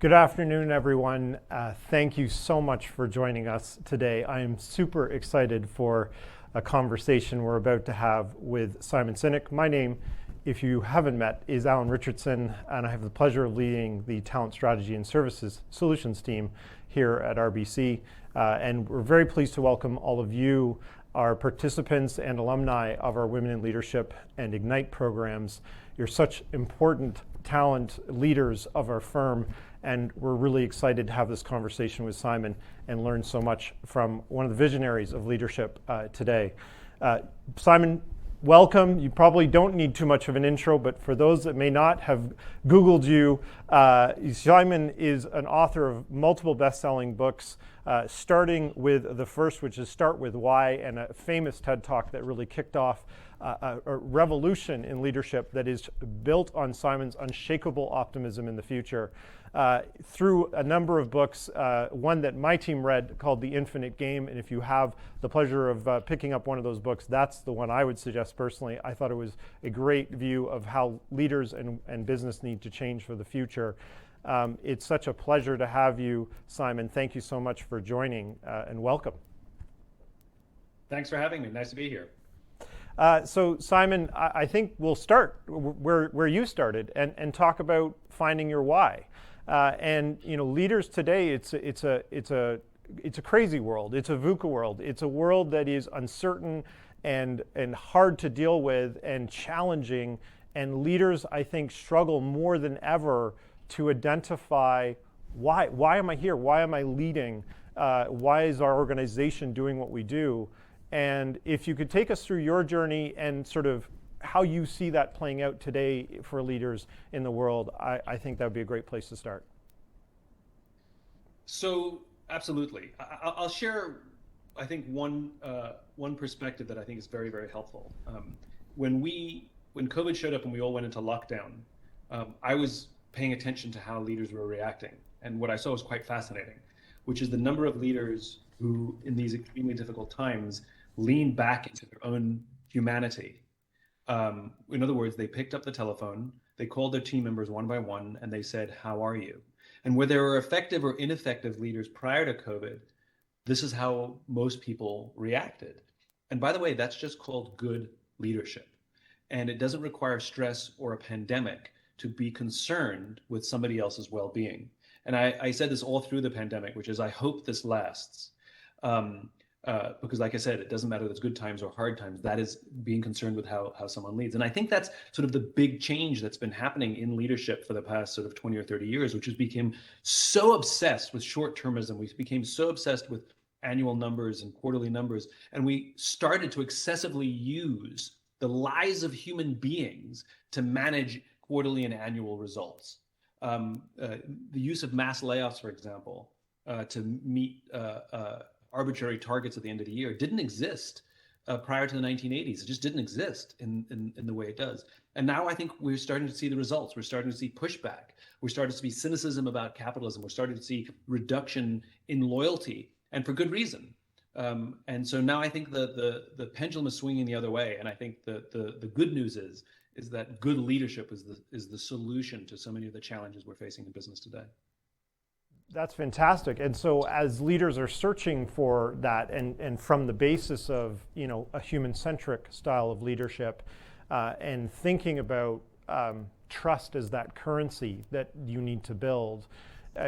Good afternoon, everyone. Thank you so much for joining us today. I am super excited for a conversation we're about to have with Simon Sinek. My name, if you haven't met, is Alan Richardson, and I have the pleasure of leading the Talent Strategy and Services Solutions team here at RBC. And we're very pleased to welcome all of you, our participants and alumni of our Women in Leadership and Ignite programs. You're such important talent leaders of our firm, and we're really excited to have this conversation with Simon and learn so much from one of the visionaries of leadership today. Simon, welcome. You probably don't need too much of an intro, but for those that may not have Googled you, Simon is an author of multiple best-selling books, starting with the first, which is Start With Why, and a famous TED Talk that really kicked off a revolution in leadership that is built on Simon's unshakable optimism in the future. Through a number of books, one that my team read called The Infinite Game, and if you have the pleasure of picking up one of those books, that's the one I would suggest personally. I thought it was a great view of how leaders and business need to change for the future. It's such a pleasure to have you, Simon. Thank you so much for joining, and welcome. Thanks for having me. Nice to be here. So Simon, I think we'll start where you started and talk about finding your why. And you know, leaders today, it's a crazy world. It's a VUCA world. It's a world that is uncertain and hard to deal with and challenging. And leaders, I think, struggle more than ever to identify why am I here? Why am I leading? Why is our organization doing what we do? And if you could take us through your journey and sort of how you see that playing out today for leaders in the world, I think that would be a great place to start. So, absolutely. I'll share, I think, one perspective that I think is very, very helpful. When COVID showed up and we all went into lockdown, I was paying attention to how leaders were reacting. And what I saw was quite fascinating, which is the number of leaders who, in these extremely difficult times, leaned back into their own humanity. In other words, they picked up the telephone, they called their team members one by one, and they said, "How are you?" And whether they were effective or ineffective leaders prior to COVID, this is how most people reacted. And by the way, that's just called good leadership. And it doesn't require stress or a pandemic to be concerned with somebody else's well-being. And I said this all through the pandemic, which is I hope this lasts. Because like I said, it doesn't matter if it's good times or hard times, that is being concerned with how someone leads. And I think that's sort of the big change that's been happening in leadership for the past sort of 20 or 30 years, which has become so obsessed with short-termism. We became so obsessed with annual numbers and quarterly numbers, and we started to excessively use the lives of human beings to manage quarterly and annual results. The use of mass layoffs, for example, to meet arbitrary targets at the end of the year didn't exist prior to the 1980s. It just didn't exist in the way it does. And now I think we're starting to see the results. We're starting to see pushback. We're starting to see cynicism about capitalism. We're starting to see reduction in loyalty, and for good reason. And so now I think the pendulum is swinging the other way. And I think the good news is that good leadership is the solution to so many of the challenges we're facing in business today. That's fantastic. And so as leaders are searching for that and from the basis of, you know, a human-centric style of leadership and thinking about trust as that currency that you need to build,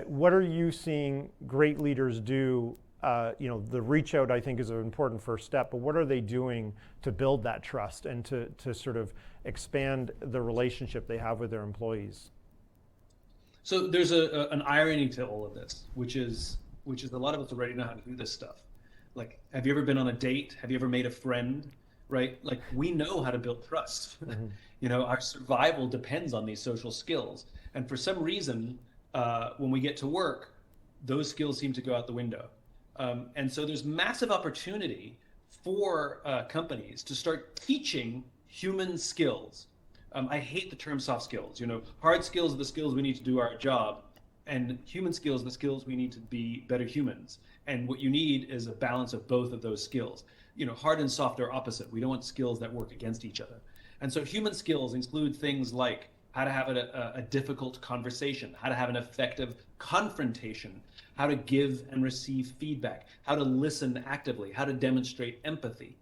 what are you seeing great leaders do? You know, the reach out, I think, is an important first step, but what are they doing to build that trust and to sort of expand the relationship they have with their employees? So there's an irony to all of this, which is a lot of us already know how to do this stuff. Like, have you ever been on a date? Have you ever made a friend? Right? Like, we know how to build trust. Mm-hmm. You know, our survival depends on these social skills. And for some reason, when we get to work, those skills seem to go out the window. And so there's massive opportunity for companies to start teaching human skills. I hate the term soft skills. You know, hard skills are the skills we need to do our job, and human skills are the skills we need to be better humans. And what you need is a balance of both of those skills. You know, hard and soft are opposite. We don't want skills that work against each other. And so human skills include things like how to have a difficult conversation, how to have an effective confrontation, how to give and receive feedback, how to listen actively, how to demonstrate empathy.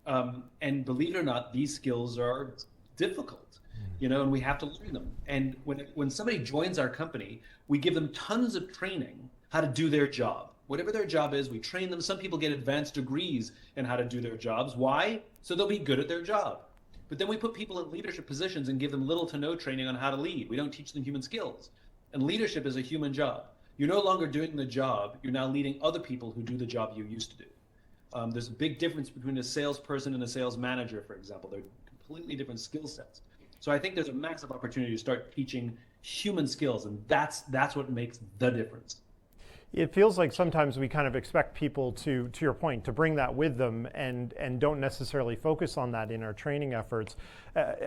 And believe it or not, these skills are difficult, and we have to learn them. And when somebody joins our company, we give them tons of training how to do their job. Whatever their job is, we train them. Some people get advanced degrees in how to do their jobs. Why? So they'll be good at their job. But then we put people in leadership positions and give them little to no training on how to lead. We don't teach them human skills. And leadership is a human job. You're no longer doing the job. You're now leading other people who do the job you used to do. There's a big difference between a salesperson and a sales manager, for example. They're completely different skill sets. So I think there's a massive opportunity to start teaching human skills, and that's what makes the difference. It feels like sometimes we kind of expect people to your point, to bring that with them and don't necessarily focus on that in our training efforts.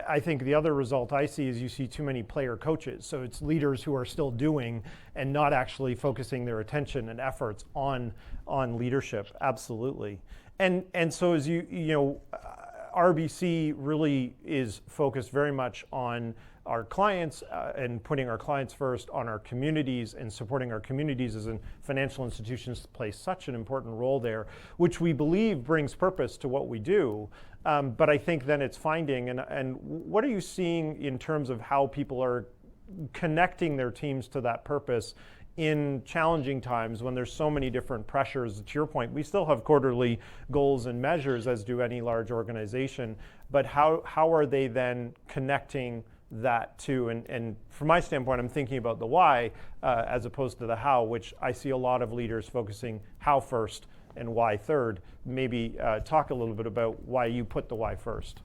I think the other result I see is you see too many player coaches. So it's leaders who are still doing and not actually focusing their attention and efforts on leadership. Absolutely. And so as RBC really is focused very much on our clients and putting our clients first, on our communities and supporting our communities as in financial institutions play such an important role there, which we believe brings purpose to what we do. But I think then it's finding, and what are you seeing in terms of how people are connecting their teams to that purpose in challenging times when there's so many different pressures? To your point, we still have quarterly goals and measures, as do any large organization, but how are they then connecting that too? And from my standpoint, I'm thinking about the why as opposed to the how, which I see a lot of leaders focusing how first and why third. Maybe talk a little bit about why you put the why first.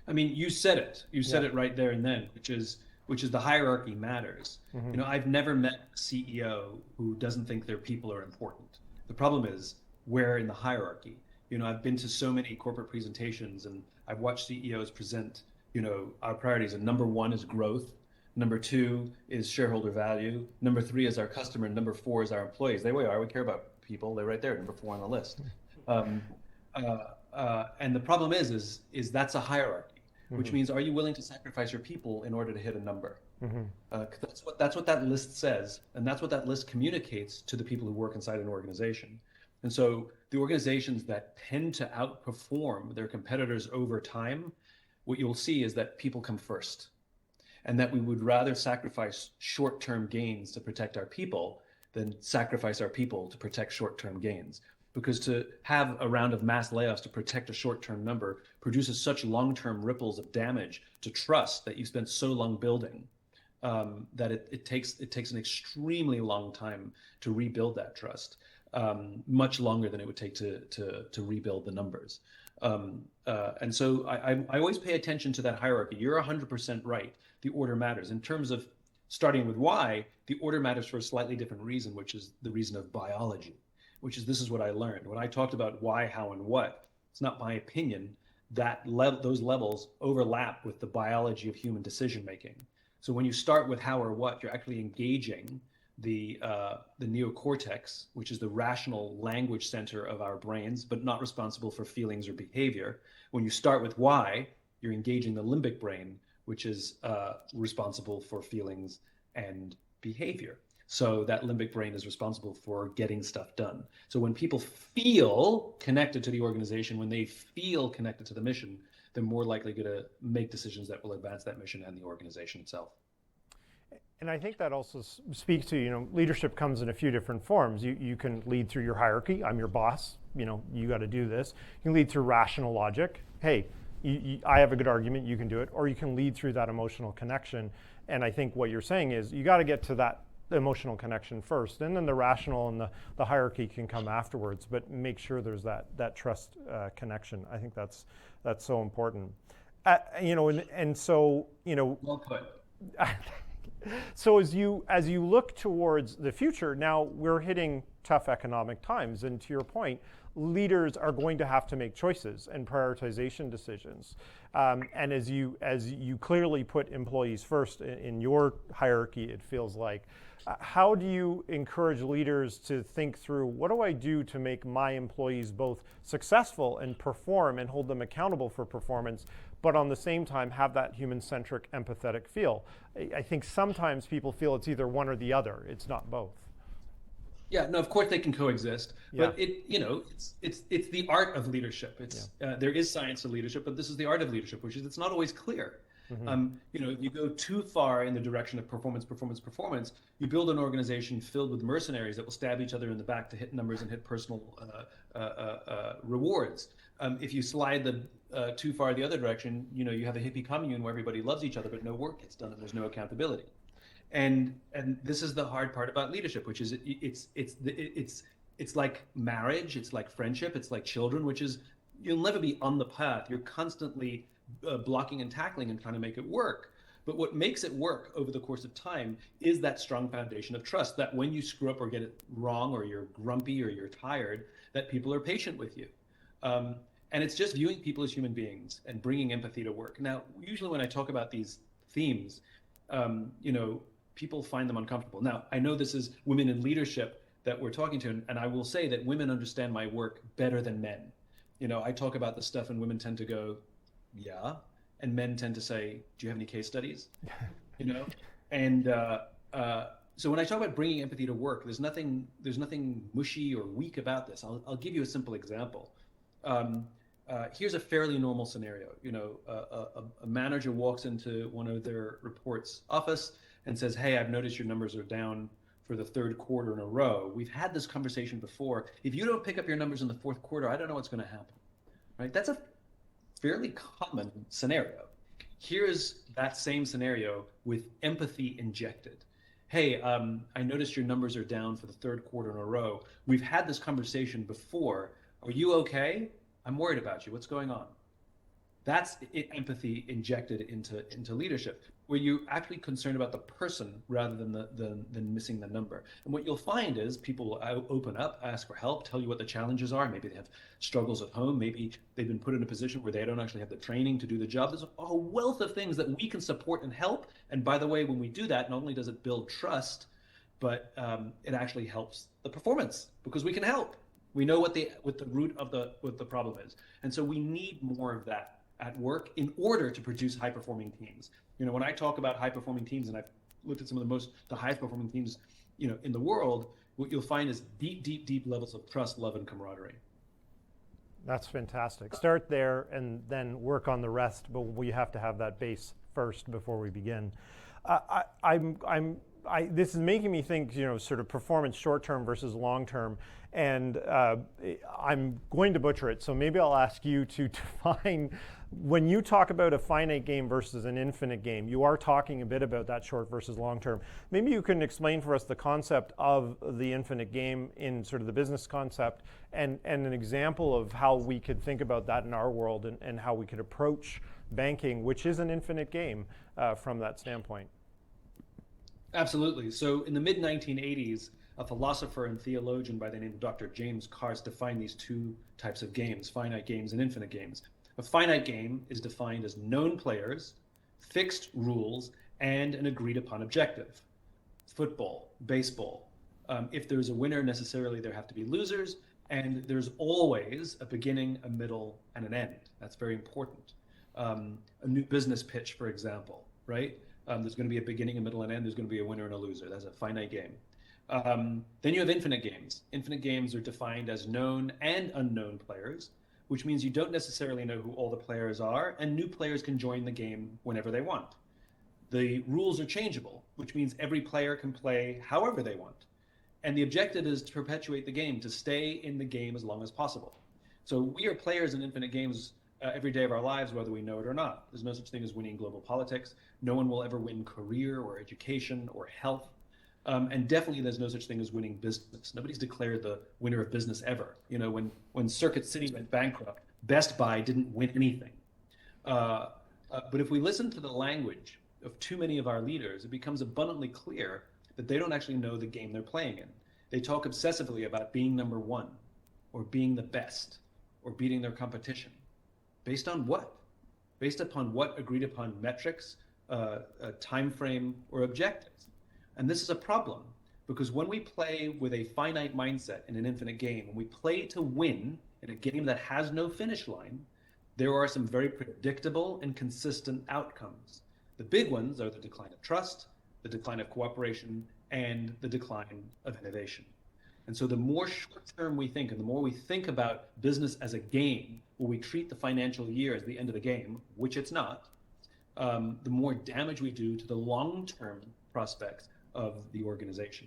I mean, you said it. You said it right there and then, which is the hierarchy matters. Mm-hmm. I've never met a CEO who doesn't think their people are important. The problem is where in the hierarchy. I've been to so many corporate presentations and I've watched CEOs present our priorities, and number 1 is growth, number 2 is shareholder value, number 3 is our customer, and number 4 is our employees. We care about people. They're right there, number 4 on the list. And the problem is that's a hierarchy, which means, are you willing to sacrifice your people in order to hit a number? That's what that list says, and that's what that list communicates to the people who work inside an organization. And so the organizations that tend to outperform their competitors over time, what you'll see is that people come first, and that we would rather sacrifice short-term gains to protect our people than sacrifice our people to protect short-term gains. Because to have a round of mass layoffs to protect a short-term number produces such long-term ripples of damage to trust that you spent so long building that it takes an extremely long time to rebuild that trust, much longer than it would take to rebuild the numbers. And so I always pay attention to that hierarchy. You're 100% right. The order matters. In terms of starting with why, the order matters for a slightly different reason, which is the reason of biology, this is what I learned. When I talked about why, how, and what, it's not my opinion, those levels overlap with the biology of human decision-making. So when you start with how or what, you're actually engaging the neocortex, which is the rational language center of our brains, but not responsible for feelings or behavior. When you start with why, you're engaging the limbic brain, which is responsible for feelings and behavior. So that limbic brain is responsible for getting stuff done. So when people feel connected to the organization, when they feel connected to the mission, they're more likely going to make decisions that will advance that mission and the organization itself. And I think that also speaks to, leadership comes in a few different forms. You can lead through your hierarchy. I'm your boss. You got to do this. You can lead through rational logic. Hey, I have a good argument. You can do it. Or you can lead through that emotional connection. And I think what you're saying is you got to get to that emotional connection first, and then the rational and the hierarchy can come afterwards. But make sure there's that trust connection. I think that's so important. And so Well put. So as you look towards the future, now we're hitting tough economic times, and to your point, leaders are going to have to make choices and prioritization decisions. And as you clearly put employees first in your hierarchy, it feels like. How do you encourage leaders to think through, what do I do to make my employees both successful and perform and hold them accountable for performance, but on the same time have that human-centric, empathetic feel. I think sometimes people feel it's either one or the other. It's not both. Yeah, no, of course they can coexist, but it's the art of leadership. There is science of leadership, but this is the art of leadership, which is it's not always clear. If you go too far in the direction of performance, you build an organization filled with mercenaries that will stab each other in the back to hit numbers and hit personal rewards. If you slide too far the other direction, you have a hippie commune where everybody loves each other, but no work gets done and there's no accountability. And this is the hard part about leadership, which is it's like marriage, it's like friendship, it's like children, which is you'll never be on the path. You're constantly blocking and tackling and trying to make it work. But what makes it work over the course of time is that strong foundation of trust, that when you screw up or get it wrong or you're grumpy or you're tired, that people are patient with you. And it's just viewing people as human beings and bringing empathy to work. Now, usually when I talk about these themes, people find them uncomfortable. Now, I know this is women in leadership that we're talking to, and I will say that women understand my work better than men. I talk about this stuff and women tend to go, yeah, and men tend to say, do you have any case studies? And so when I talk about bringing empathy to work, there's nothing mushy or weak about this. I'll give you a simple example. Here's a fairly normal scenario. A manager walks into one of their reports office and says, hey, I've noticed your numbers are down for the third quarter in a row. We've had this conversation before. If you don't pick up your numbers in the fourth quarter, I don't know what's going to happen. Right? That's a fairly common scenario. Here's that same scenario with empathy injected. Hey, I noticed your numbers are down for the third quarter in a row. We've had this conversation before. Are you okay? I'm worried about you. What's going on? That's empathy injected into leadership, where you're actually concerned about the person rather than missing the number. And what you'll find is people will open up, ask for help, tell you what the challenges are. Maybe they have struggles at home. Maybe they've been put in a position where they don't actually have the training to do the job. There's a wealth of things that we can support and help. And by the way, when we do that, not only does it build trust, but it actually helps the performance because we can help. We know what the root of the problem is. And so we need more of that at work in order to produce high-performing teams. When I talk about high-performing teams, and I've looked at some of the highest-performing teams, in the world, what you'll find is deep levels of trust, love, and camaraderie. That's fantastic. Start there and then work on the rest, but we have to have that base first before we begin. This is making me think, sort of performance short-term versus long-term, and I'm going to butcher it, so maybe I'll ask you to define, when you talk about a finite game versus an infinite game, you are talking a bit about that short versus long-term. Maybe you can explain for us the concept of the infinite game in sort of the business concept, and an example of how we could think about that in our world, and how we could approach banking, which is an infinite game, from that standpoint. Absolutely. So in the mid-1980s, a philosopher and theologian by the name of Dr. James Carse defined these two types of games, finite games and infinite games. A finite game is defined as known players, fixed rules, and an agreed upon objective. Football, baseball. If there's a winner, necessarily there have to be losers, and there's always a beginning, a middle, and an end. That's very important. A new business pitch, for example, right? There's going to be a beginning, a middle, and end. There's going to be a winner and a loser. That's a finite game. Then you have infinite games. Infinite games are defined as known and unknown players, which means you don't necessarily know who all the players are, and new players can join the game whenever they want. The rules are changeable, which means every player can play however they want. And the objective is to perpetuate the game, to stay in the game as long as possible. So we are players in infinite games every day of our lives, whether we know it or not. There's no such thing as winning global politics. No one will ever win career or education or health. And definitely there's no such thing as winning business. Nobody's declared the winner of business ever. When Circuit City went bankrupt, Best Buy didn't win anything. But if we listen to the language of too many of our leaders, it becomes abundantly clear that they don't actually know the game they're playing in. They talk obsessively about being number one, or being the best, or beating their competition. Based on what? Based upon what agreed upon metrics, time frame, or objectives? And this is a problem, because when we play with a finite mindset in an infinite game, when we play to win in a game that has no finish line, there are some very predictable and consistent outcomes. The big ones are the decline of trust, the decline of cooperation, and the decline of innovation. And so the more short-term we think, and the more we think about business as a game, where we treat the financial year as the end of the game, which it's not, the more damage we do to the long-term prospects of the organization.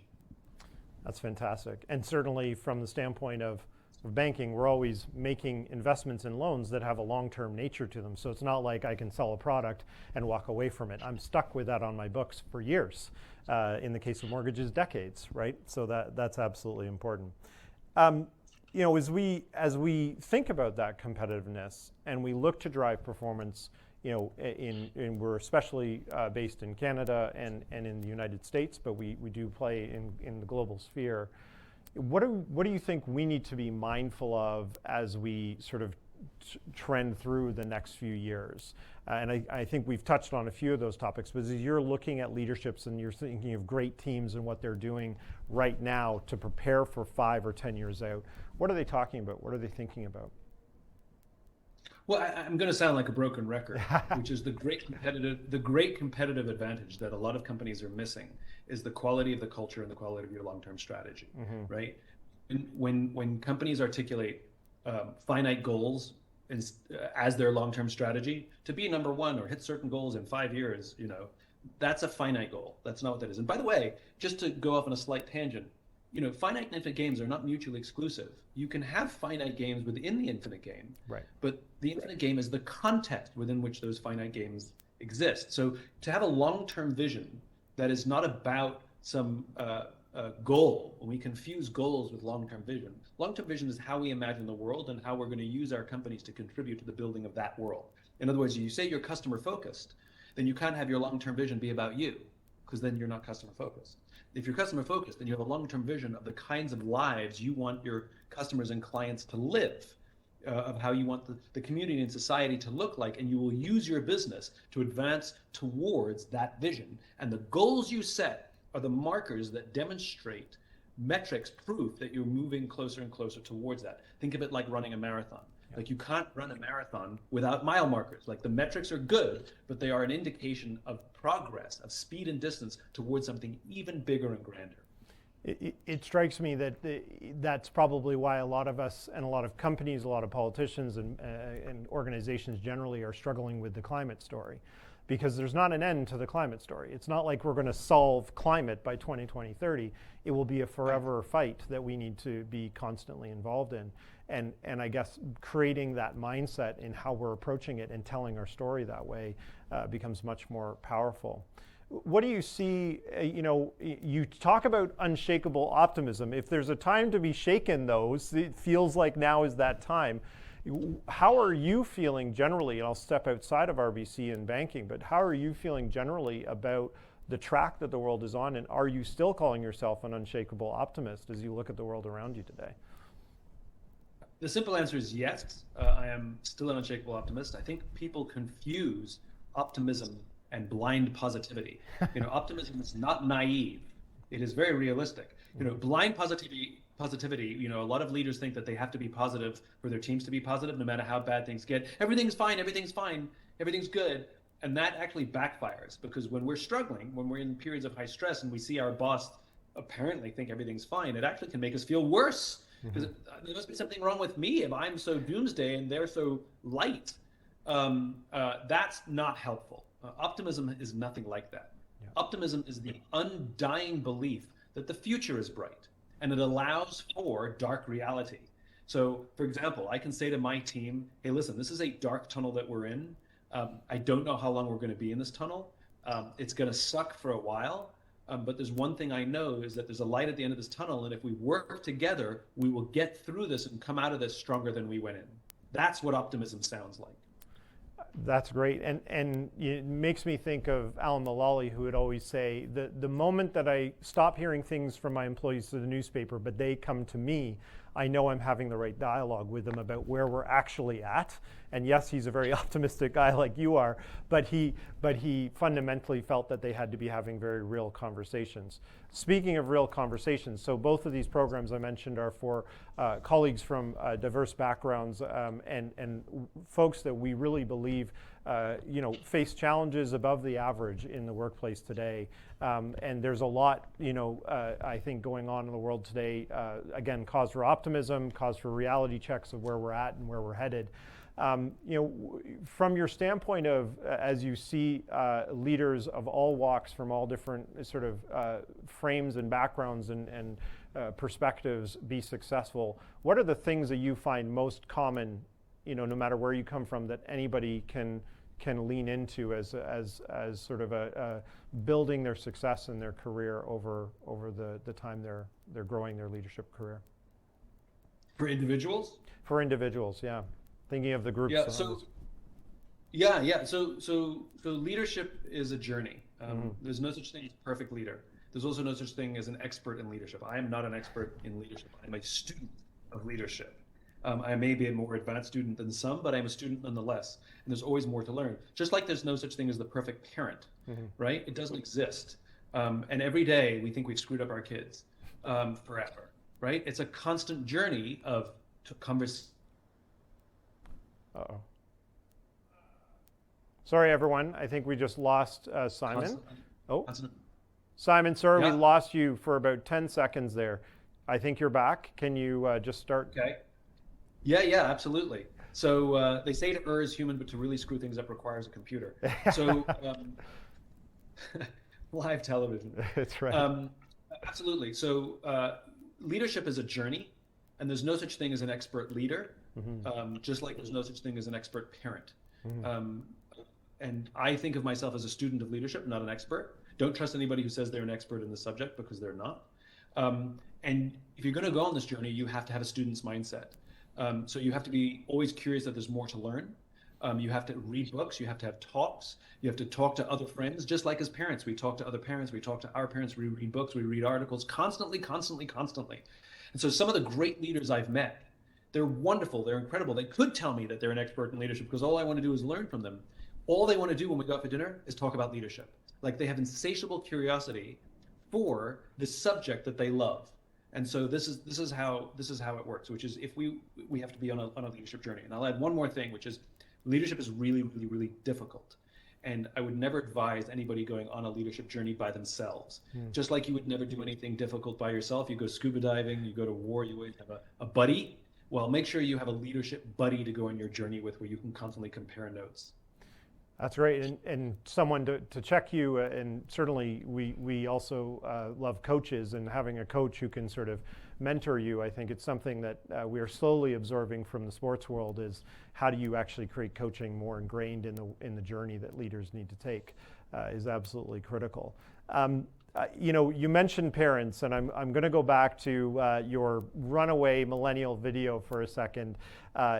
That's fantastic. And certainly from the standpoint of banking, we're always making investments in loans that have a long-term nature to them. So it's not like I can sell a product and walk away from it. I'm stuck with that on my books for years. In the case of mortgages, decades, right? So that's absolutely important. You know, as we think about that competitiveness and we look to drive performance, you know, we're especially based in Canada and in the United States, but we do play in the global sphere. What do you think we need to be mindful of as we sort of trend through the next few years? And I think we've touched on a few of those topics, but as you're looking at leaderships and you're thinking of great teams and what they're doing right now to prepare for 5 or 10 years out, what are they talking about? What are they thinking about? Well, I'm going to sound like a broken record, which is the great competitive advantage that a lot of companies are missing is the quality of the culture and the quality of your long-term strategy, right? And when companies articulate finite goals as their long-term strategy to be number one or hit certain goals in 5 years, you know, that's a finite goal. That's not what that is. And by the way, just to go off on a slight tangent, you know, finite and infinite games are not mutually exclusive. You can have finite games within the infinite game, right? But the infinite game is the context within which those finite games exist. So to have a long-term vision that is not about some goal, when we confuse goals with long-term vision. Long-term vision is how we imagine the world and how we're going to use our companies to contribute to the building of that world. In other words, you say you're customer-focused, then you can't have your long-term vision be about you, because then you're not customer-focused. If you're customer focused, then you have a long-term vision of the kinds of lives you want your customers and clients to live, of how you want the community and society to look like, and you will use your business to advance towards that vision. And the goals you set are the markers that demonstrate metrics, proof that you're moving closer and closer towards that. Think of it like running a marathon. Like you can't run a marathon without mile markers. Like the metrics are good, but they are an indication of progress, of speed and distance towards something even bigger and grander. It strikes me that that's probably why a lot of us and a lot of companies, a lot of politicians and organizations generally are struggling with the climate story, because there's not an end to the climate story. It's not like we're going to solve climate by 2030. It will be a forever fight that we need to be constantly involved in. And I guess creating that mindset in how we're approaching it and telling our story that way becomes much more powerful. What do you see, you know, you talk about unshakable optimism. If there's a time to be shaken, it feels like now is that time. How are you feeling generally, and I'll step outside of RBC and banking, but how are you feeling generally about the track that the world is on, and are you still calling yourself an unshakable optimist as you look at the world around you today? The simple answer is yes. I am still an unshakable optimist. I think people confuse optimism and blind positivity. You know, optimism is not naive. It is very realistic. You know, blind positivity, you know, a lot of leaders think that they have to be positive for their teams to be positive, no matter how bad things get. Everything's fine, everything's good. And that actually backfires, because when we're struggling, when we're in periods of high stress and we see our boss apparently think everything's fine, it actually can make us feel worse. Because there must be something wrong with me if I'm so doomsday and they're so light. That's not helpful. Optimism is nothing like that. Yeah. Optimism is the undying belief that the future is bright, and it allows for dark reality. So, for example, I can say to my team, hey, listen, this is a dark tunnel that we're in. I don't know how long we're going to be in this tunnel. It's going to suck for a while. But there's one thing I know is that there's a light at the end of this tunnel, and if we work together, we will get through this and come out of this stronger than we went in. That's what optimism sounds like. That's great, and it makes me think of Alan Mulally, who would always say, the moment that I stop hearing things from my employees through the newspaper, but they come to me, I know I'm having the right dialogue with them about where we're actually at. And yes, he's a very optimistic guy like you are, but he fundamentally felt that they had to be having very real conversations. Speaking of real conversations, so both of these programs I mentioned are for colleagues from diverse backgrounds and folks that we really believe face challenges above the average in the workplace today. And there's a lot, I think, going on in the world today. Again, cause for optimism, cause for reality checks of where we're at and where we're headed. From your standpoint of, as you see leaders of all walks from all different sort of frames and backgrounds and perspectives be successful, what are the things that you find most common, no matter where you come from, that anybody can lean into as sort of a building their success in their career over the time they're growing their leadership career? For individuals? For individuals, yeah. Thinking of the groups. Yeah. So leadership is a journey. There's no such thing as a perfect leader. There's also no such thing as an expert in leadership. I am not an expert in leadership. I'm a student of leadership. I may be a more advanced student than some, but I'm a student nonetheless. And there's always more to learn. Just like there's no such thing as the perfect parent, right? It doesn't exist. And every day we think we've screwed up our kids forever, right? It's a constant journey of conversation. Uh-oh. Sorry, everyone. I think we just lost Simon. Simon, sorry, we lost you for about 10 seconds there. I think you're back. Can you just start? Okay. Yeah, absolutely. So they say to err is human, but to really screw things up requires a computer. So live television. That's right. Absolutely. So leadership is a journey, and there's no such thing as an expert leader. Just like there's no such thing as an expert parent. And I think of myself as a student of leadership, not an expert. Don't trust anybody who says they're an expert in the subject, because they're not. And if you're going to go on this journey, you have to have a student's mindset. So you have to be always curious that there's more to learn. You have to read books, you have to have talks, you have to talk to other friends, just like as parents. We talk to other parents, we talk to our parents, we read books, we read articles constantly. And so some of the great leaders I've met, they're wonderful, they're incredible. They could tell me that they're an expert in leadership because all I want to do is learn from them. All they want to do when we go out for dinner is talk about leadership. Like, they have insatiable curiosity for the subject that they love. And so this is how it works, which is if we have to be on a leadership journey. And I'll add one more thing, which is leadership is really, really, really difficult. And I would never advise anybody going on a leadership journey by themselves. Just like you would never do anything difficult by yourself. You go scuba diving, you go to war, you always have a buddy. Well, make sure you have a leadership buddy to go on your journey with, where you can constantly compare notes. That's right, and someone to check you, and certainly we also love coaches, and having a coach who can sort of mentor you. I think it's something that we are slowly absorbing from the sports world, is how do you actually create coaching more ingrained in the journey that leaders need to take is absolutely critical. You mentioned parents, and I'm going to go back to your runaway millennial video for a second,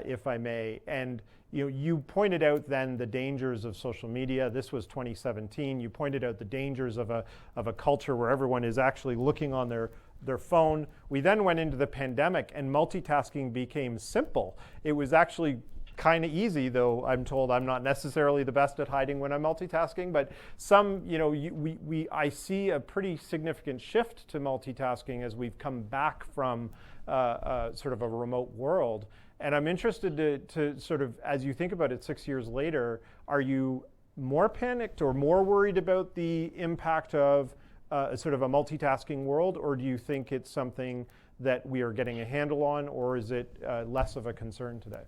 if I may. And you pointed out then the dangers of social media. This was 2017. You pointed out the dangers of a culture where everyone is actually looking on their phone. We then went into the pandemic, and multitasking became simple. It was actually kind of easy, though I'm told I'm not necessarily the best at hiding when I'm multitasking, but I see a pretty significant shift to multitasking as we've come back from sort of a remote world. And I'm interested to sort of, as you think about it 6 years later, are you more panicked or more worried about the impact of sort of a multitasking world, or do you think it's something that we are getting a handle on, or is it less of a concern today?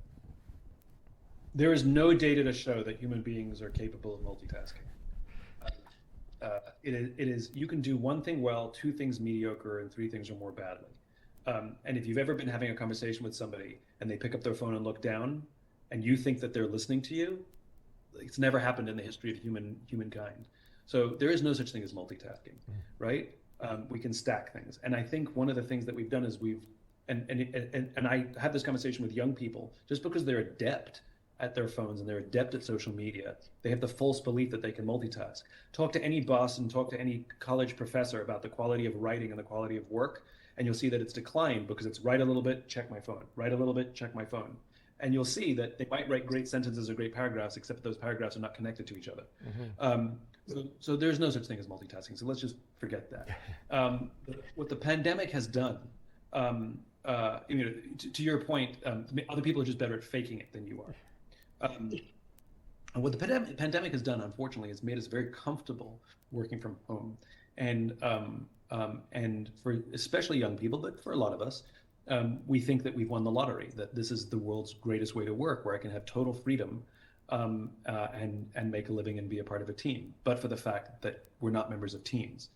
There is no data to show that human beings are capable of multitasking. It is you can do one thing well, two things mediocre, and three things or more badly. And if you've ever been having a conversation with somebody and they pick up their phone and look down, and you think that they're listening to you, it's never happened in the history of humankind. So there is no such thing as multitasking, right? We can stack things. And I think one of the things that we've done is and I have this conversation with young people. Just because they're adept at their phones and they're adept at social media. They have the false belief that they can multitask. Talk to any boss and talk to any college professor about the quality of writing and the quality of work, and you'll see that it's declined because it's write a little bit, check my phone, write a little bit, check my phone. And you'll see that they might write great sentences or great paragraphs, except that those paragraphs are not connected to each other. So there's no such thing as multitasking. So let's just forget that. What the pandemic has done, to your point, other people are just better at faking it than you are. And what the pandemic has done, unfortunately, is made us very comfortable working from home. And for especially young people, but for a lot of us, we think that we've won the lottery, that this is the world's greatest way to work, where I can have total freedom and make a living and be a part of a team, but for the fact that we're not members of teams.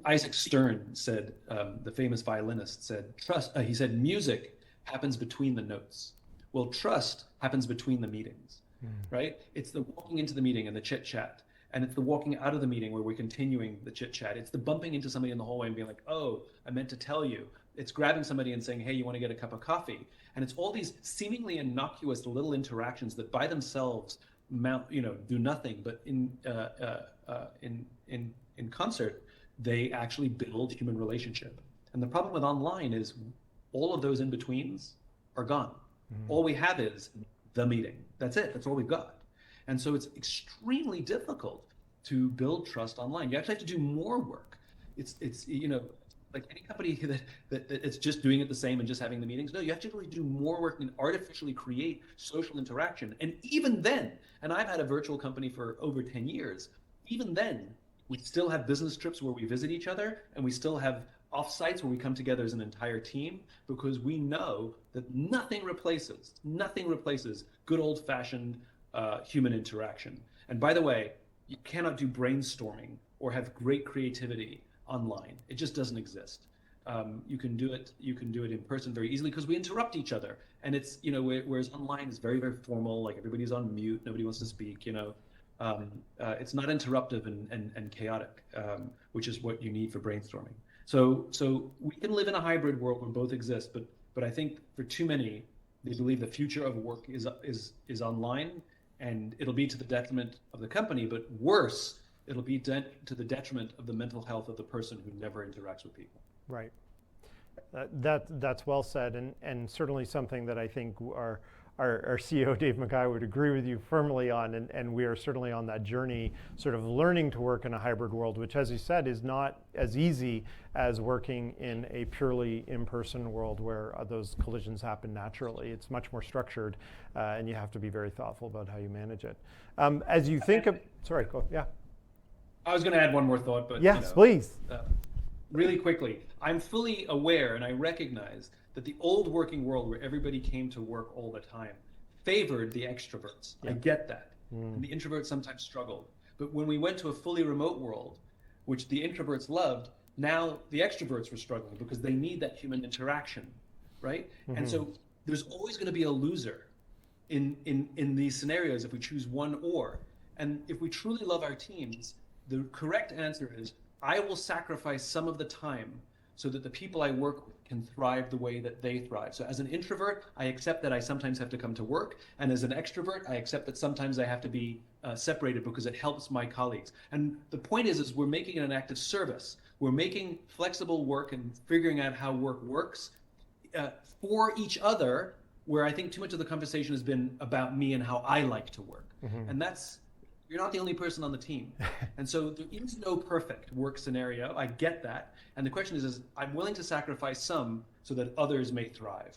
Isaac Stern said, the famous violinist said, he said, music happens between the notes. Well, trust happens between the meetings, right? It's the walking into the meeting and the chit chat. And it's the walking out of the meeting where we're continuing the chit chat. It's the bumping into somebody in the hallway and being like, oh, I meant to tell you. It's grabbing somebody and saying, hey, you want to get a cup of coffee? And it's all these seemingly innocuous little interactions that by themselves do nothing, but in concert, they actually build human relationship. And the problem with online is all of those in-betweens are gone. All we have is the meeting. That's it. That's all we've got. And so it's extremely difficult to build trust online. You actually have to do more work. It's like any company that it's just doing it the same and just having the meetings. No, you have to really do more work and artificially create social interaction. And even then, and I've had a virtual company for over 10 years, even then, we still have business trips where we visit each other, and we still have offsites where we come together as an entire team, because we know that nothing replaces good old-fashioned human interaction. And by the way, you cannot do brainstorming or have great creativity online. It just doesn't exist. You can do it in person very easily because we interrupt each other. And it's, whereas online is very, very formal, like everybody's on mute, nobody wants to speak, it's not interruptive and chaotic, which is what you need for brainstorming. So we can live in a hybrid world where both exist, but I think for too many, they believe the future of work is online, and it'll be to the detriment of the company, but worse, it'll be to the detriment of the mental health of the person who never interacts with people. Right. That's well said, and certainly something that I think our CEO, Dave McKay, would agree with you firmly on, and we are certainly on that journey, sort of learning to work in a hybrid world, which, as you said, is not as easy as working in a purely in-person world where those collisions happen naturally. It's much more structured, and you have to be very thoughtful about how you manage it. As you think of, sorry, go, yeah. I was going to add one more thought, but yes, please. Really quickly, I'm fully aware and I recognize that the old working world where everybody came to work all the time favored the extroverts. Yeah. I get that. And the introverts sometimes struggled. But when we went to a fully remote world, which the introverts loved, now the extroverts were struggling because they need that human interaction, right? And so there's always going to be a loser in these scenarios if we choose one or. And if we truly love our teams, the correct answer is, I will sacrifice some of the time so that the people I work with can thrive the way that they thrive. So as an introvert, I accept that I sometimes have to come to work. And as an extrovert, I accept that sometimes I have to be separated because it helps my colleagues. And the point is we're making it an act of service. We're making flexible work and figuring out how work works for each other, where I think too much of the conversation has been about me and how I like to work. And you're not the only person on the team. And so there is no perfect work scenario. I get that. And the question is I'm willing to sacrifice some so that others may thrive.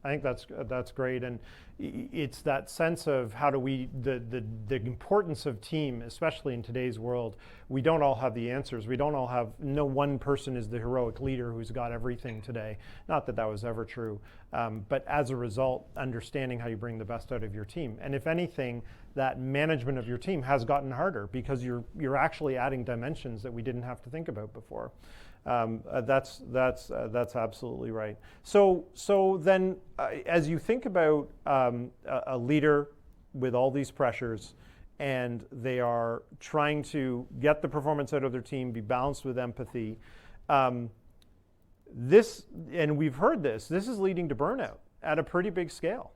I think that's great, and it's that sense of how do we the importance of team, especially in today's world. We don't all have the answers. We don't all have. No one person is the heroic leader who's got everything today. Not that was ever true, but as a result, understanding how you bring the best out of your team, and if anything, that management of your team has gotten harder because you're actually adding dimensions that we didn't have to think about before. That's absolutely right. So then, as you think about a leader with all these pressures, and they are trying to get the performance out of their team, be balanced with empathy, this, and we've heard this is leading to burnout at a pretty big scale.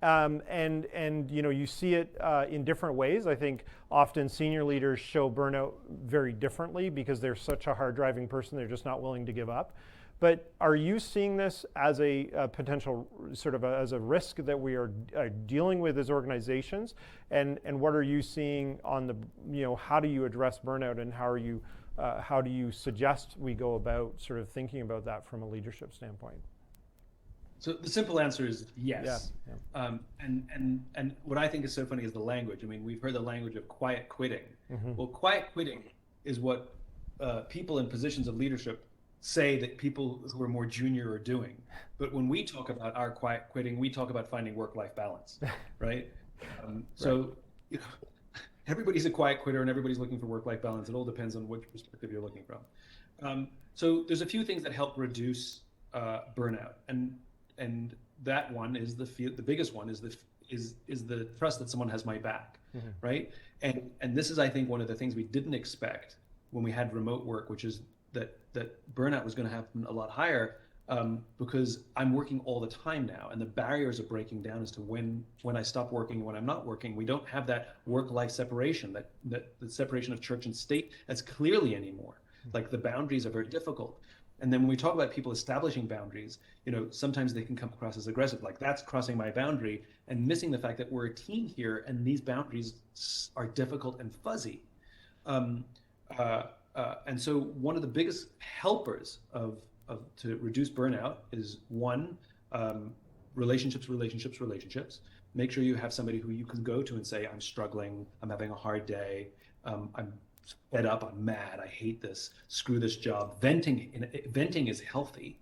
And you see it in different ways. I think often senior leaders show burnout very differently because they're such a hard driving person, they're just not willing to give up. But are you seeing this as a potential sort of as a risk that we are dealing with as organizations? And what are you seeing on the, how do you address burnout, and how do you suggest we go about sort of thinking about that from a leadership standpoint? So the simple answer is yes. Yeah. And what I think is so funny is the language. I mean, we've heard the language of quiet quitting. Mm-hmm. Well, quiet quitting is what people in positions of leadership say that people who are more junior are doing. But when we talk about our quiet quitting, we talk about finding work-life balance, right? So everybody's a quiet quitter and everybody's looking for work-life balance. It all depends on which perspective you're looking from. So there's a few things that help reduce burnout, and that one is the biggest one is the trust that someone has my back, mm-hmm. right? And this is, I think, one of the things we didn't expect when we had remote work, which is that burnout was going to happen a lot higher, because I'm working all the time now, and the barriers are breaking down as to when I stop working and when I'm not working. We don't have that work-life separation, that the separation of church and state as clearly anymore. Like, the boundaries are very difficult. And then when we talk about people establishing boundaries, sometimes they can come across as aggressive, like that's crossing my boundary, and missing the fact that we're a team here and these boundaries are difficult and fuzzy. And so one of the biggest helpers to reduce burnout is one, relationships. Make sure you have somebody who you can go to and say, I'm struggling, I'm having a hard day, I'm fed up, I'm mad, I hate this, screw this job. Venting is healthy,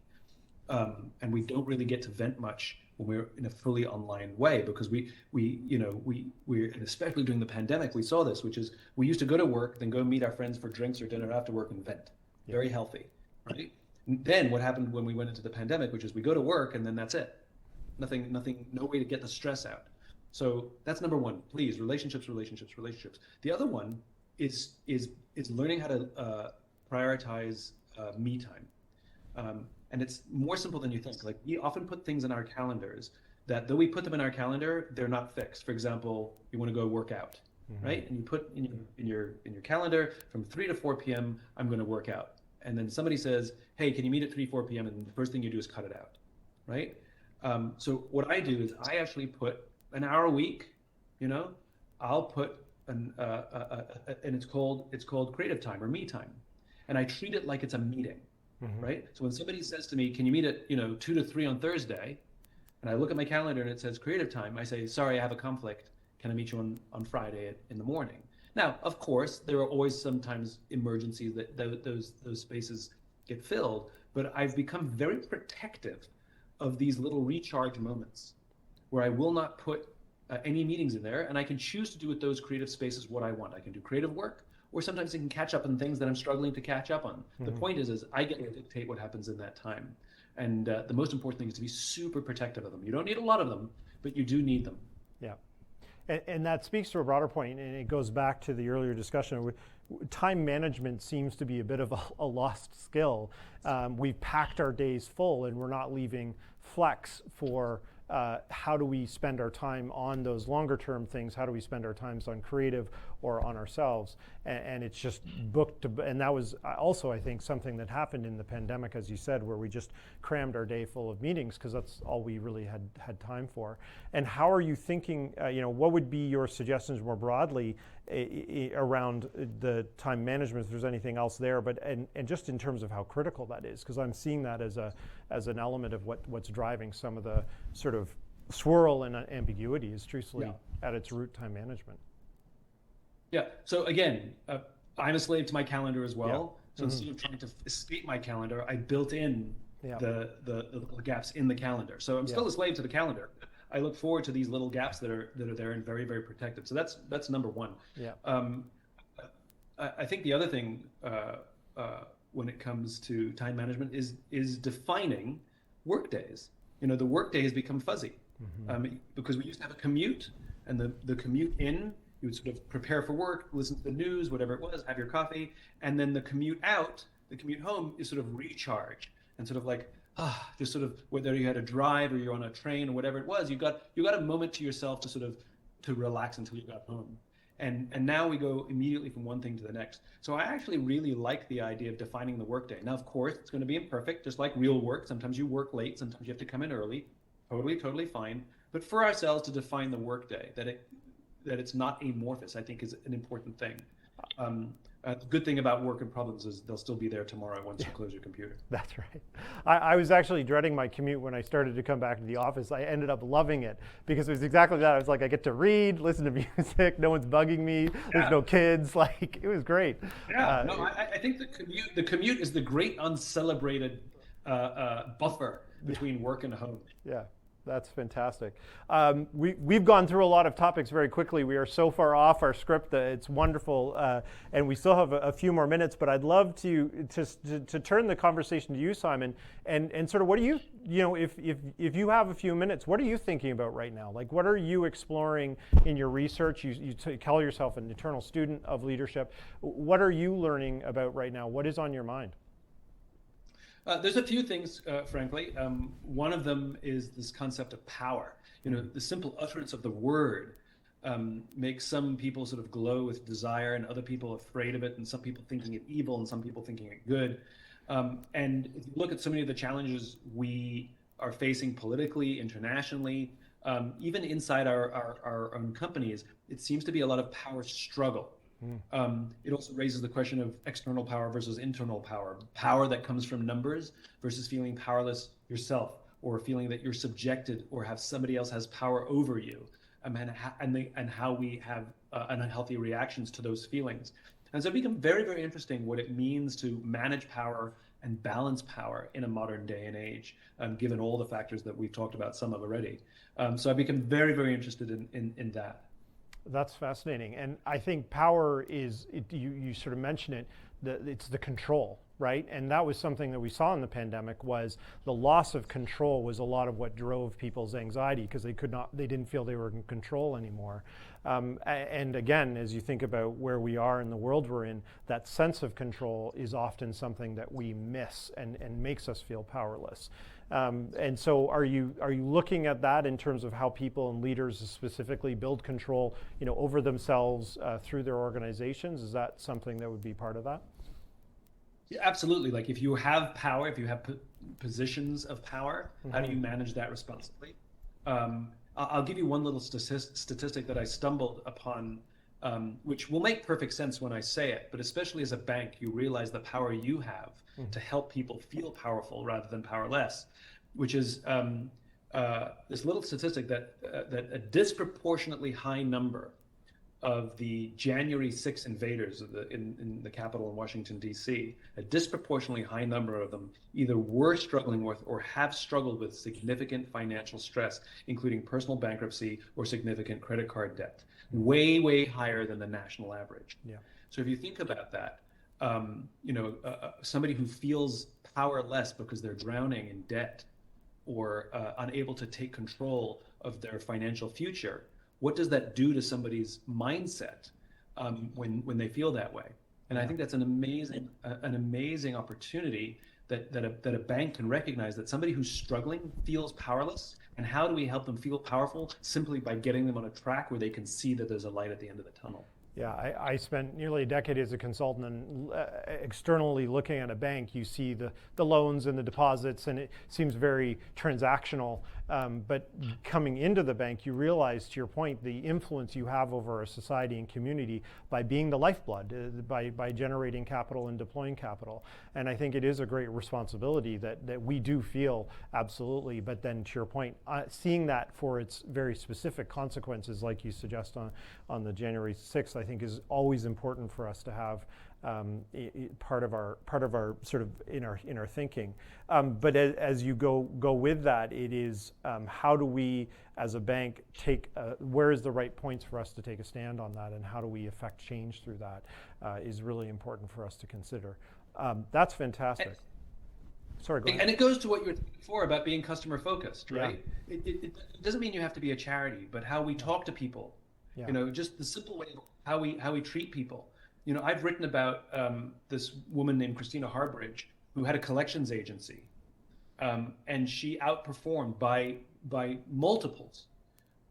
and we don't really get to vent much when we're in a fully online way, because we're and especially during the pandemic, we saw this, which is we used to go to work, then go meet our friends for drinks or dinner after work and vent. Yeah. Very healthy, right? And then what happened when we went into the pandemic, which is we go to work and then that's it. Nothing, no way to get the stress out. So that's number one, please, relationships. The other one is learning how to prioritize me time. And it's more simple than you think. Like, we often put things in our calendars that, though we put them in our calendar, they're not fixed. For example, you want to go work out, mm-hmm. right? And you put in your calendar from 3 to 4 p.m. I'm going to work out. And then somebody says, hey, can you meet at 4 p.m.? And the first thing you do is cut it out, right? So what I do is I actually put an hour a week. I'll put and it's called creative time or me time, and I treat it like it's a meeting. Mm-hmm. Right? So when somebody says to me, can you meet at 2 to 3 on Thursday? And I look at my calendar and it says creative time, I say, sorry, I have a conflict. Can I meet you on Friday in the morning? Now, of course, there are always sometimes emergencies that those spaces get filled, but I've become very protective of these little recharge moments where I will not put any meetings in there, and I can choose to do with those creative spaces what I want. I can do creative work, or sometimes I can catch up on things that I'm struggling to catch up on. Mm-hmm. The point is I get to dictate what happens in that time. And the most important thing is to be super protective of them. You don't need a lot of them, but you do need them. Yeah. And that speaks to a broader point, and it goes back to the earlier discussion. Time management seems to be a bit of a lost skill. We've packed our days full, and we're not leaving flex for how do we spend our time on those longer term things? How do we spend our times on creative or on ourselves? And it's just booked and that was also, I think, something that happened in the pandemic, as you said, where we just crammed our day full of meetings because that's all we really had time for. And how are you thinking, what would be your suggestions more broadly around the time management, if there's anything else there, but and just in terms of how critical that is, because I'm seeing that as an element of what's driving some of the sort of swirl and ambiguity is truthfully at its root time management. Yeah, so again, I'm a slave to my calendar as well. Yeah. So Mm-hmm. instead of trying to escape my calendar, I built in the gaps in the calendar. So I'm still a slave to the calendar. I look forward to these little gaps that are there and very, very protective. So that's number one. Yeah. I think the other thing when it comes to time management is defining work days. The work day has become fuzzy, mm-hmm. Because we used to have a commute, and the commute in, you would sort of prepare for work, listen to the news, whatever it was, have your coffee, and then the commute home is sort of recharge and sort of like, just sort of, whether you had a drive or you're on a train or whatever it was, you got a moment to yourself to sort of to relax until you got home. And now we go immediately from one thing to the next. So I actually really like the idea of defining the workday. Now, of course, it's going to be imperfect, just like real work. Sometimes you work late, sometimes you have to come in early. Totally fine. But for ourselves to define the workday, that it's not amorphous, I think is an important thing. The good thing about work and problems is they'll still be there tomorrow once you close your computer. That's right. I was actually dreading my commute when I started to come back to the office. I ended up loving it because it was exactly that. I was like, I get to read, listen to music, no one's bugging me, there's no kids, like it was great. Yeah, no, I think the commute is the great uncelebrated buffer between work and home. Yeah. That's fantastic. We've gone through a lot of topics very quickly. We are so far off our script that it's wonderful, and we still have a few more minutes. But I'd love to turn the conversation to you, Simon, and sort of what do you if you have a few minutes, what are you thinking about right now? Like, what are you exploring in your research? You call yourself an eternal student of leadership. What are you learning about right now? What is on your mind? There's a few things, frankly. One of them is this concept of power. The simple utterance of the word makes some people sort of glow with desire, and other people afraid of it, and some people thinking it evil, and some people thinking it good. And if you look at so many of the challenges we are facing politically, internationally, even inside our own companies, it seems to be a lot of power struggle. It also raises the question of external power versus internal power, power that comes from numbers versus feeling powerless yourself, or feeling that you're subjected or have somebody else has power over you, and how we have unhealthy reactions to those feelings. And so it becomes very, very interesting what it means to manage power and balance power in a modern day and age, given all the factors that we've talked about, some of already. So I become very, very interested in that. That's fascinating. And I think power is, you sort of mentioned it, it's the control, right? And that was something that we saw in the pandemic, was the loss of control was a lot of what drove people's anxiety, because they didn't feel they were in control anymore. And again, as you think about where we are in the world we're in, that sense of control is often something that we miss and makes us feel powerless. And so are you looking at that in terms of how people and leaders specifically build control, over themselves through their organizations? Is that something that would be part of that? Yeah, absolutely. Like, if you have power, if you have positions of power, how do you manage that responsibly? I'll give you one little statistic that I stumbled upon, which will make perfect sense when I say it, but especially as a bank, you realize the power you have to help people feel powerful rather than powerless, which is this little statistic that a disproportionately high number of the January 6th invaders in the Capitol in Washington, D.C., a disproportionately high number of them either were struggling with or have struggled with significant financial stress, including personal bankruptcy or significant credit card debt, way, way higher than the national average. Yeah. So if you think about that, somebody who feels powerless because they're drowning in debt or unable to take control of their financial future, what does that do to somebody's mindset when they feel that way? And I think that's an amazing opportunity that a bank can recognize, that somebody who's struggling feels powerless, and how do we help them feel powerful? Simply by getting them on a track where they can see that there's a light at the end of the tunnel. Yeah, I spent nearly a decade as a consultant, and externally looking at a bank, you see the loans and the deposits, and it seems very transactional. But coming into the bank, you realize, to your point, the influence you have over a society and community by being the lifeblood, by generating capital and deploying capital. And I think it is a great responsibility that we do feel, absolutely. But then, to your point, seeing that for its very specific consequences, like you suggest on the January 6th, I think is always important for us to have part of our sort of in our thinking. But as you go with that, it is how do we as a bank take where is the right points for us to take a stand on that, and how do we affect change through that is really important for us to consider. That's fantastic. Sorry, go ahead. And it goes to what you were saying before about being customer focused, right? Yeah. It doesn't mean you have to be a charity, but how we talk to people. Yeah. Just the simple way how we treat people. I've written about this woman named Christina Harbridge, who had a collections agency, and she outperformed by multiples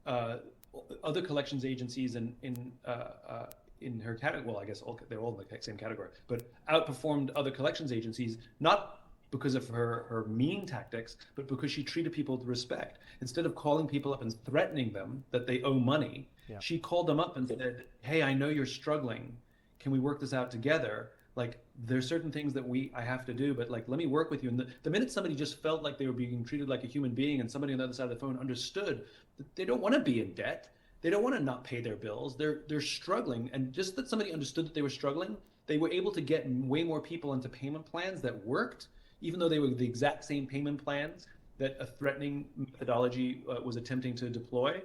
other collections agencies in her category. Well, I guess they're all in the same category, but outperformed other collections agencies, not because of her mean tactics, but because she treated people with respect. Instead of calling people up and threatening them that they owe money, she called them up and said, hey, I know you're struggling. Can we work this out together? Like, there's certain things that I have to do, but like, let me work with you. And the minute somebody just felt like they were being treated like a human being, and somebody on the other side of the phone understood that they don't want to be in debt, they don't want to not pay their bills, they're struggling, and just that somebody understood that they were struggling, they were able to get way more people into payment plans that worked, even though they were the exact same payment plans that a threatening methodology was attempting to deploy.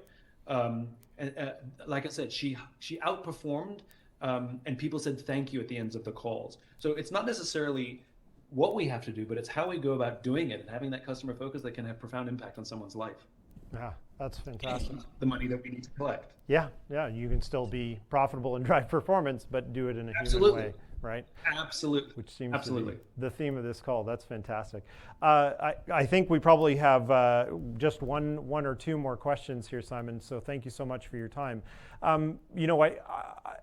Like I said, she outperformed. And people said thank you at the ends of the calls. So it's not necessarily what we have to do, but it's how we go about doing it and having that customer focus that can have profound impact on someone's life. Yeah, that's fantastic. And the money that we need to collect. Yeah, you can still be profitable and drive performance, but do it in a Absolutely. human way, right? Absolutely. Which seems Absolutely. to be the theme of this call. That's fantastic. I think we probably have just one or two more questions here, Simon. So thank you so much for your time.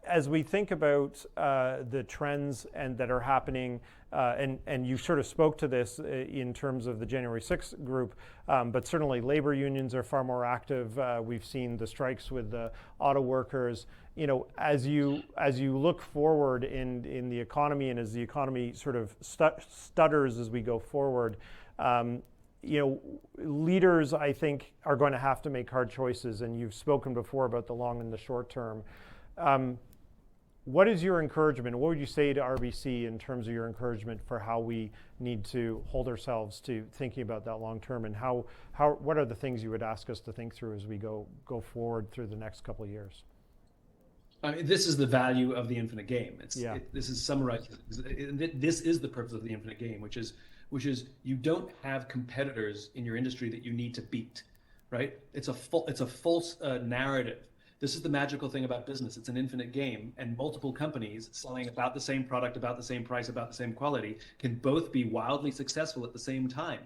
As we think about the trends that are happening, and you sort of spoke to this in terms of the January 6th group, but certainly labor unions are far more active. We've seen the strikes with the auto workers. As you look forward in the economy, and as the economy sort of stutters as we go forward, leaders, I think, are going to have to make hard choices. And you've spoken before about the long and the short term. What is your encouragement? What would you say to RBC in terms of your encouragement for how we need to hold ourselves to thinking about that long term, and what are the things you would ask us to think through as we go forward through the next couple of years? I mean, this is the value of the infinite game. This is summarized. This is the purpose of the infinite game, which is you don't have competitors in your industry that you need to beat, right? It's a false narrative. This is the magical thing about business. It's an infinite game, and multiple companies selling about the same product, about the same price, about the same quality can both be wildly successful at the same time.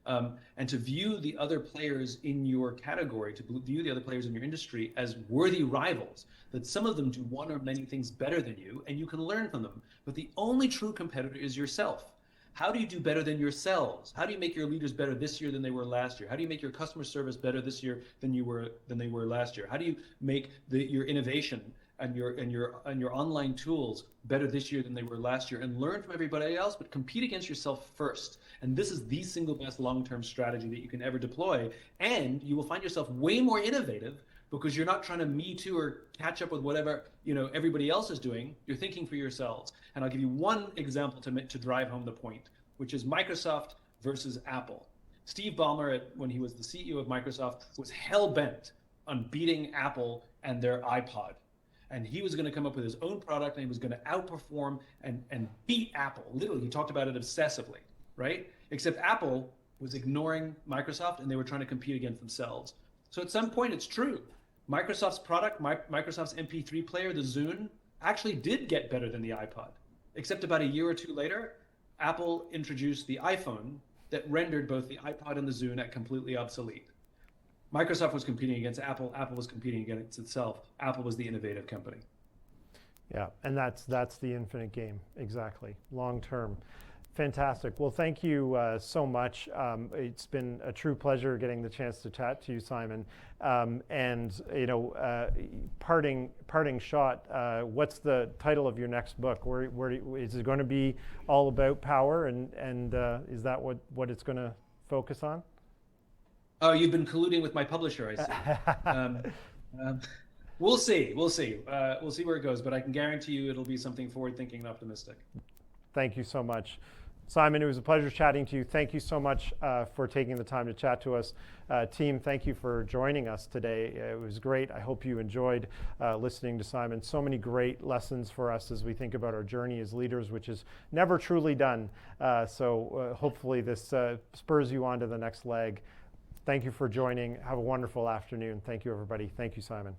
And to view the other players in your category, to view the other players in your industry as worthy rivals, that some of them do one or many things better than you, and you can learn from them. But the only true competitor is yourself. How do you do better than yourselves? How do you make your leaders better this year than they were last year? How do you make your customer service better this year than they were last year? How do you make your innovation and your online tools better this year than they were last year? And learn from everybody else, but compete against yourself first. And this is the single best long-term strategy that you can ever deploy. And you will find yourself way more innovative because you're not trying to me too or catch up with whatever everybody else is doing. You're thinking for yourselves. And I'll give you one example to drive home the point, which is Microsoft versus Apple. Steve Ballmer, when he was the CEO of Microsoft, was hell-bent on beating Apple and their iPod. And he was going to come up with his own product, and he was going to outperform and beat Apple. Literally, he talked about it obsessively, right? Except Apple was ignoring Microsoft, and they were trying to compete against themselves. So at some point, it's true. Microsoft's product, Microsoft's MP3 player, the Zune, actually did get better than the iPod. Except about a year or two later, Apple introduced the iPhone that rendered both the iPod and the Zune at completely obsolete. Microsoft was competing against Apple. Apple was competing against itself. Apple was the innovative company. Yeah, and that's the infinite game, exactly, long term. Fantastic. Well, thank you so much. It's been a true pleasure getting the chance to chat to you, Simon. Parting shot. What's the title of your next book? Where is it going to be? All about power, and is that what it's going to focus on? Oh, you've been colluding with my publisher, I see. We'll see. We'll see where it goes, but I can guarantee you it'll be something forward-thinking and optimistic. Thank you so much. Simon, it was a pleasure chatting to you. Thank you so much for taking the time to chat to us. Team, thank you for joining us today. It was great. I hope you enjoyed listening to Simon. So many great lessons for us as we think about our journey as leaders, which is never truly done. So hopefully this spurs you on to the next leg. Thank you for joining. Have a wonderful afternoon. Thank you, everybody. Thank you, Simon.